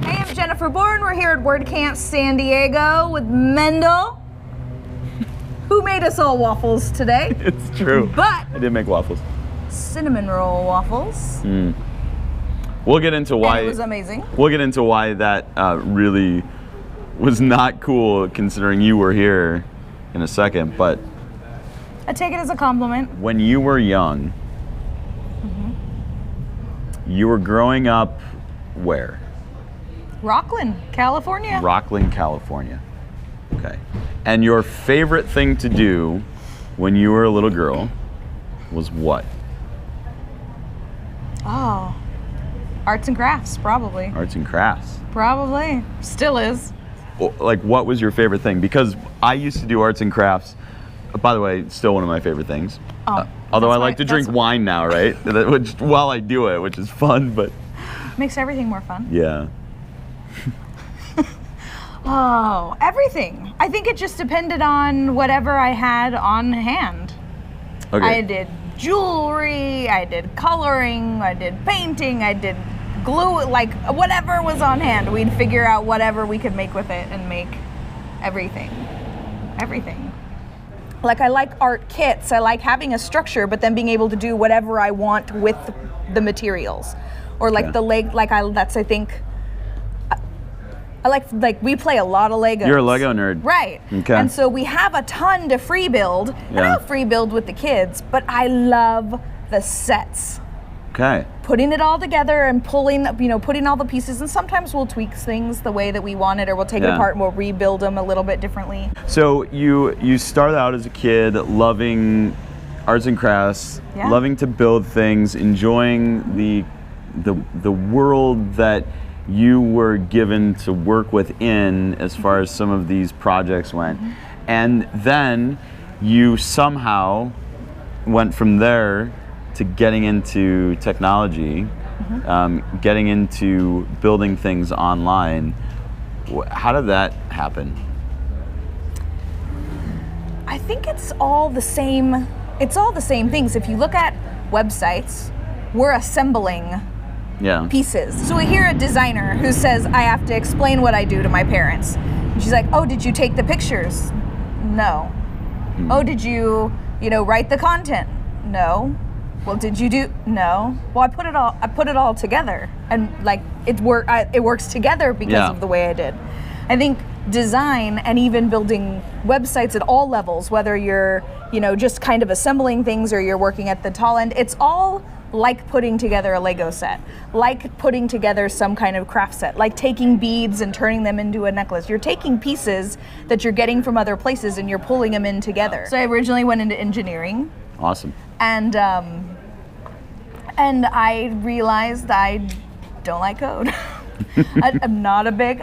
Hey, I'm Jennifer Bourn. We're here at WordCamp San Diego with Mendel, who made us all waffles today. It's true. But I did make waffles. Cinnamon roll waffles. We'll get into why And it was amazing. We'll get into why that really was not cool, considering you were here, in a second. But I take it as a compliment. when you were young, you were growing up where? Rockland, California. Rockland, California. Okay. And your favorite thing to do when you were a little girl was what? Oh, arts and crafts, probably. Arts and crafts. Probably. Still is. Well, like, what was your favorite thing? Because I used to do arts and crafts. By the way, it's still one of my favorite things. Although I like to drink wine now, right? Which, while I do it, which is fun, but Makes everything more fun. yeah. Oh, everything. I think it just depended on whatever I had on hand. Okay. I did jewelry, I did coloring, I did painting, I did glue, like whatever was on hand. We'd figure out whatever we could make with it and make everything. Everything. Like, I like art kits. I like having a structure, but then being able to do whatever I want with the materials. Or like the leg, like I like we play a lot of Legos. You're a Lego nerd. Right. Okay. And so we have a ton to free build. And Yeah. I'll free build with the kids, but I love the sets. Okay. Putting it all together and putting all the pieces, and sometimes we'll tweak things the way that we want it, or we'll take it Yeah. apart and we'll rebuild them a little bit differently. So you started out as a kid loving arts and crafts, Yeah. loving to build things, enjoying the world that you were given to work within as far as some of these projects went. And then you somehow went from there to getting into technology, getting into building things online. How did that happen? I think it's all the same. It's all the same things. If you look at websites, we're assembling Yeah. pieces. So we hear a designer who says, I have to explain what I do to my parents. And she's like, oh, did you take the pictures? No. Oh, did you write the content? No. Well, did you do? No. Well, I put it all together, and like it works together because of the way I did. I think design and even building websites at all levels, whether you're, just kind of assembling things or you're working at the tall end, it's all like putting together a Lego set, like putting together some kind of craft set, like taking beads and turning them into a necklace. You're taking pieces that you're getting from other places and you're pulling them in together. So I originally went into engineering. Awesome. And I realized I don't like code. I'm not a big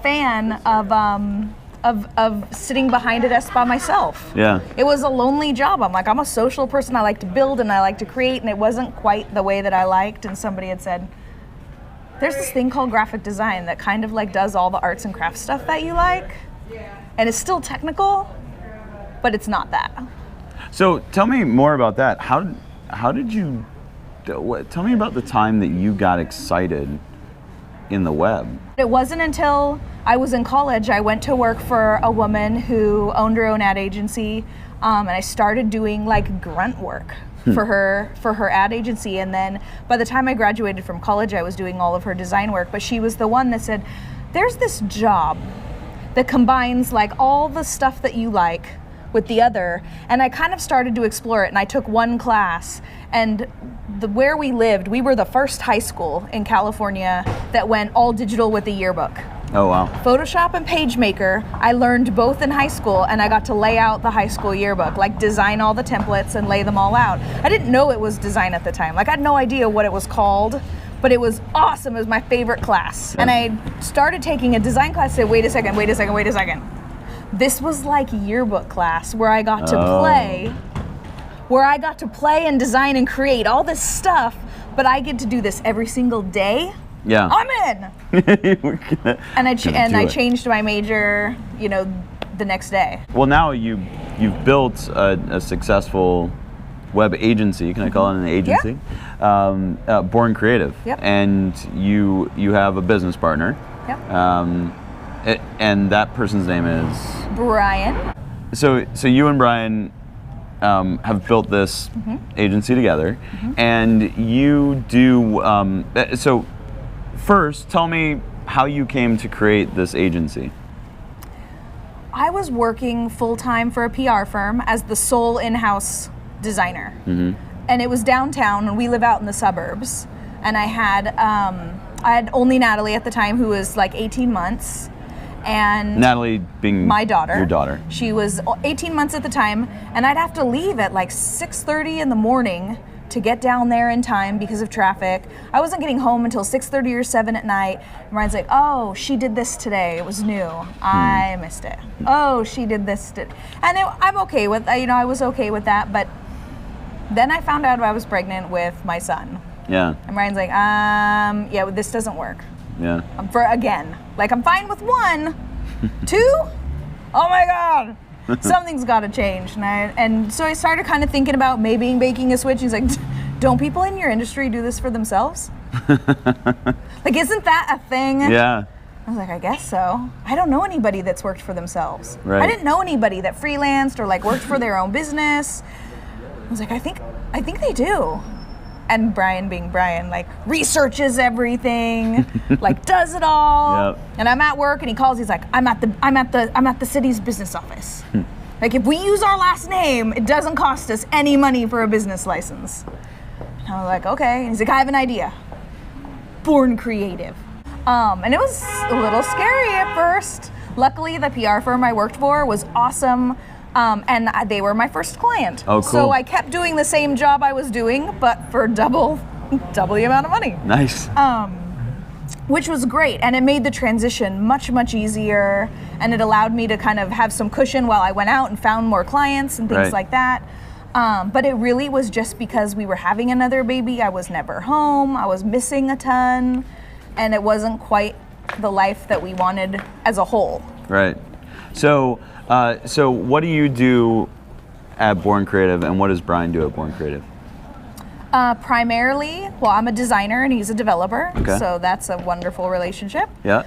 fan of sitting behind a desk by myself. Yeah. It was a lonely job. I'm a social person. I like to build and I like to create, and it wasn't quite the way that I liked. And somebody had said, there's this thing called graphic design that kind of like does all the arts and crafts stuff that you like. And it's still technical, but it's not that. So tell me more about that. How did you? Tell me about the time that you got excited in the web. It wasn't until I was in college I went to work for a woman who owned her own ad agency, and I started doing like grunt work for her ad agency. And then by the time I graduated from college, I was doing all of her design work. But she was the one that said, "There's this job that combines like all the stuff that you like with the other," and I kind of started to explore it, and I took one class, and where we lived, we were the first high school in California that went all digital with the yearbook. Oh wow. Photoshop and PageMaker, I learned both in high school, and I got to lay out the high school yearbook, like design all the templates and lay them all out. I didn't know it was design at the time. Like I had no idea what it was called, but it was awesome. It was my favorite class. And I started taking a design class and said, wait a second. This was like yearbook class where I got to play and design and create all this stuff, but I get to do this every single day. Yeah. I'm in. And I changed my major, the next day. Well, now you've built a successful web agency. Can I call it an agency? Bourn Creative. Yep. And you have a business partner. Yep. And that person's name is? Brian. So you and Brian have built this agency together, and you do. So first, tell me how you came to create this agency. I was working full-time for a PR firm as the sole in-house designer. And it was downtown, and we live out in the suburbs. And I had only Natalie at the time, who was like 18 months. And Natalie being my daughter. Your daughter. She was 18 months at the time, and I'd have to leave at like 6:30 in the morning to get down there in time because of traffic. I wasn't getting home until 6:30 or 7 at night. And Ryan's like, oh, she did this today. It was new. I missed it. Oh, she did this today. And I'm okay with, I was okay with that. But then I found out I was pregnant with my son. Yeah. And Ryan's like, yeah, this doesn't work. Yeah. I'm fine with 1, 2. Oh my God. Something's got to change. And so I started kind of thinking about maybe making a switch. He's like, don't people in your industry do this for themselves? Like, isn't that a thing? Yeah. I was like, I guess so. I don't know anybody that's worked for themselves. Right. I didn't know anybody that freelanced or like worked for their own business. I was like, I think they do. And Brian being Brian, like researches everything, like does it all. Yep. And I'm at work and he calls, he's like, I'm at the city's business office. Like, if we use our last name, it doesn't cost us any money for a business license. And I was like, okay. And he's like, I have an idea. Bourn Creative. And it was a little scary at first. Luckily, the PR firm I worked for was awesome. And they were my first client. Oh, cool. So I kept doing the same job I was doing, but for double the amount of money. Nice. Which was great, and it made the transition much, much easier, and it allowed me to kind of have some cushion while I went out and found more clients and things like that. But it really was just because we were having another baby. I was never home. I was missing a ton, and it wasn't quite the life that we wanted as a whole. Right. So what do you do at Bourn Creative, and what does Brian do at Bourn Creative? Primarily, I'm a designer and he's a developer, okay. So that's a wonderful relationship. Yeah.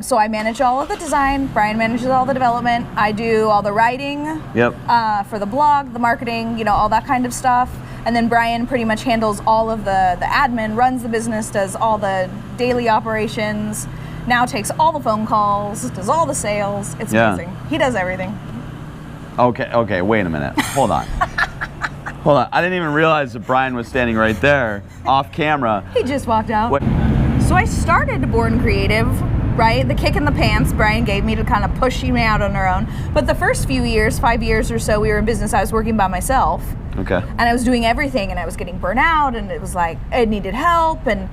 So I manage all of the design, Brian manages all the development, I do all the writing for the blog, the marketing, all that kind of stuff. And then Brian pretty much handles all of the admin, runs the business, does all the daily operations, now takes all the phone calls, does all the sales. It's amazing. He does everything. Okay, wait a minute. Hold on. Hold on. I didn't even realize that Brian was standing right there, off camera. He just walked out. What? So I started Bourn Creative, right? The kick in the pants Brian gave me to kind of push me out on our own. But the first few years, 5 years or so we were in business, I was working by myself. Okay. And I was doing everything, and I was getting burnt out, and it was like, I needed help. And,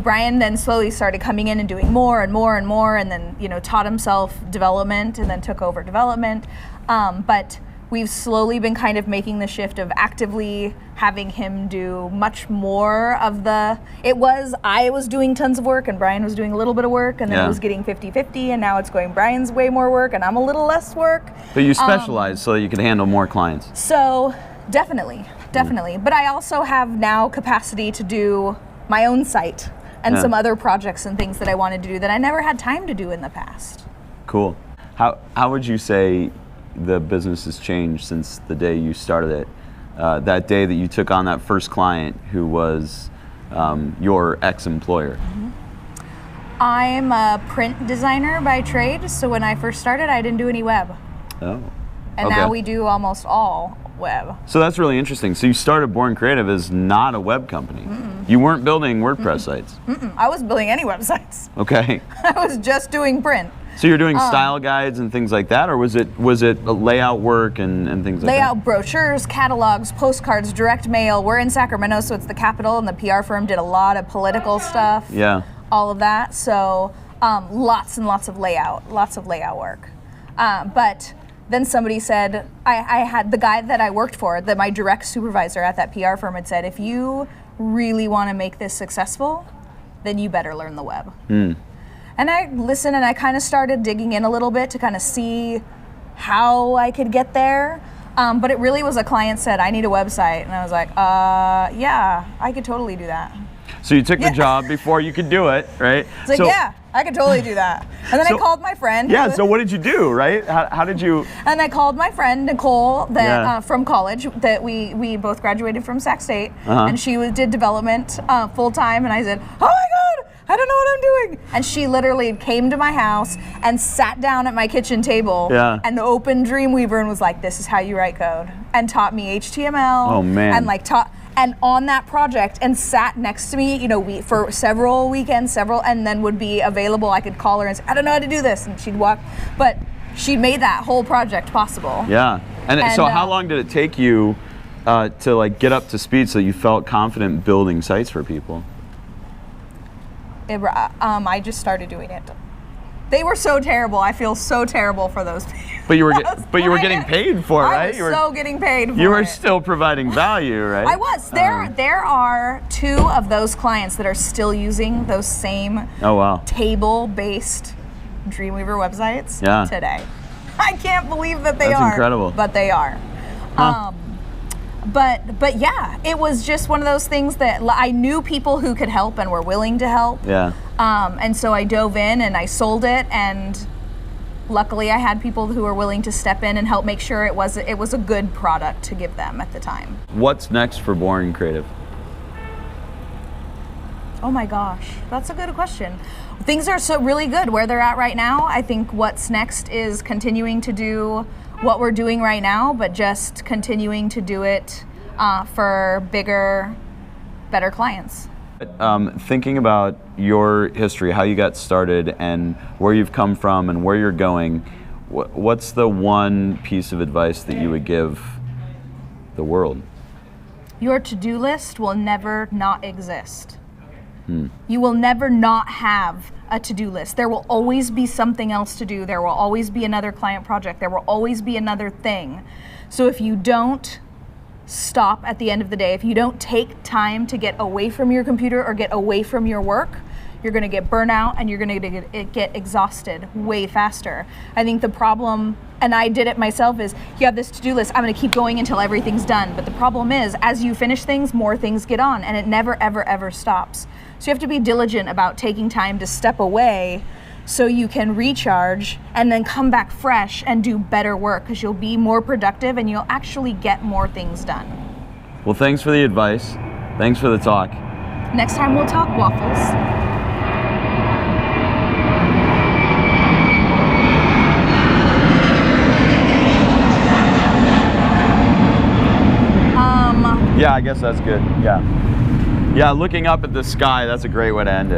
Brian then slowly started coming in and doing more and more and more, and then, taught himself development and then took over development. But we've slowly been kind of making the shift of actively having him do much more of I was doing tons of work and Brian was doing a little bit of work, and then it was getting 50-50, and now it's going Brian's way more work and I'm a little less work. But you specialize so that you can handle more clients. So definitely. But I also have now capacity to do my own site and some other projects and things that I wanted to do that I never had time to do in the past. Cool. How would you say the business has changed since the day you started it? That day that you took on that first client who was your ex-employer? I'm a print designer by trade, so when I first started, I didn't do any web. Oh. And now we do almost all web. So that's really interesting. So you started Bourn Creative as not a web company. You weren't building WordPress sites. I wasn't building any websites. Okay. I was just doing print. So you're doing style guides and things like that, or was it layout work and things like that? Layout, brochures, catalogs, postcards, direct mail. We're in Sacramento, so it's the capital, and the PR firm did a lot of political stuff. Yeah. All of that. So lots and lots of layout work. But then somebody said, I had the guy that I worked for, my direct supervisor at that PR firm had said, if you really want to make this successful, then you better learn the web. And I listened, and I kind of started digging in a little bit to kind of see how I could get there. But it really was a client said, I need a website. And I was like, yeah, I could totally do that. So you took the job before you could do it, right? It's like, yeah, I could totally do that. And then I called my friend. Yeah, so what did you do, right? How did you? And I called my friend Nicole that from college that we both graduated from Sac State, and she did development full time. And I said, oh my God, I don't know what I'm doing. And she literally came to my house and sat down at my kitchen table and opened Dreamweaver and was like, this is how you write code, and taught me HTML. Oh man. And like taught. And on that project, and sat next to me, you know, for several weekends, and then would be available. I could call her and say, I don't know how to do this, and she'd walk. But she made that whole project possible. Yeah. And so how long did it take you to like get up to speed so you felt confident building sites for people? I just started doing it. They were so terrible. I feel so terrible for those people. But you were getting paid for it, right? I was getting paid for it. You were still providing value, right? I was. There are 2 of those clients that are still using those same table-based Dreamweaver websites today. I can't believe that they are. That's incredible. But they are. Huh. But yeah, it was just one of those things that I knew people who could help and were willing to help. Yeah. And so I dove in and I sold it, and luckily I had people who were willing to step in and help make sure it was a good product to give them at the time. What's next for Bourn Creative? Oh my gosh, that's a good question. Things are so really good where they're at right now. I think what's next is continuing to do what we're doing right now, but just continuing to do it for bigger, better clients. Thinking about your history, how you got started and where you've come from and where you're going, what's the one piece of advice that you would give the world? Your to-do list will never not exist. You will never not have a to-do list. There will always be something else to do. There will always be another client project. There will always be another thing. So if you don't stop at the end of the day, if you don't take time to get away from your computer or get away from your work, you're going to get burnout and you're going to get exhausted way faster. I think the problem, and I did it myself, is you have this to-do list, I'm going to keep going until everything's done. But the problem is, as you finish things, more things get on, and it never, ever, ever stops. So you have to be diligent about taking time to step away so you can recharge and then come back fresh and do better work, because you'll be more productive and you'll actually get more things done. Well, thanks for the advice. Thanks for the talk. Next time we'll talk waffles. Yeah, I guess that's good. Yeah. Yeah, looking up at the sky, that's a great way to end it.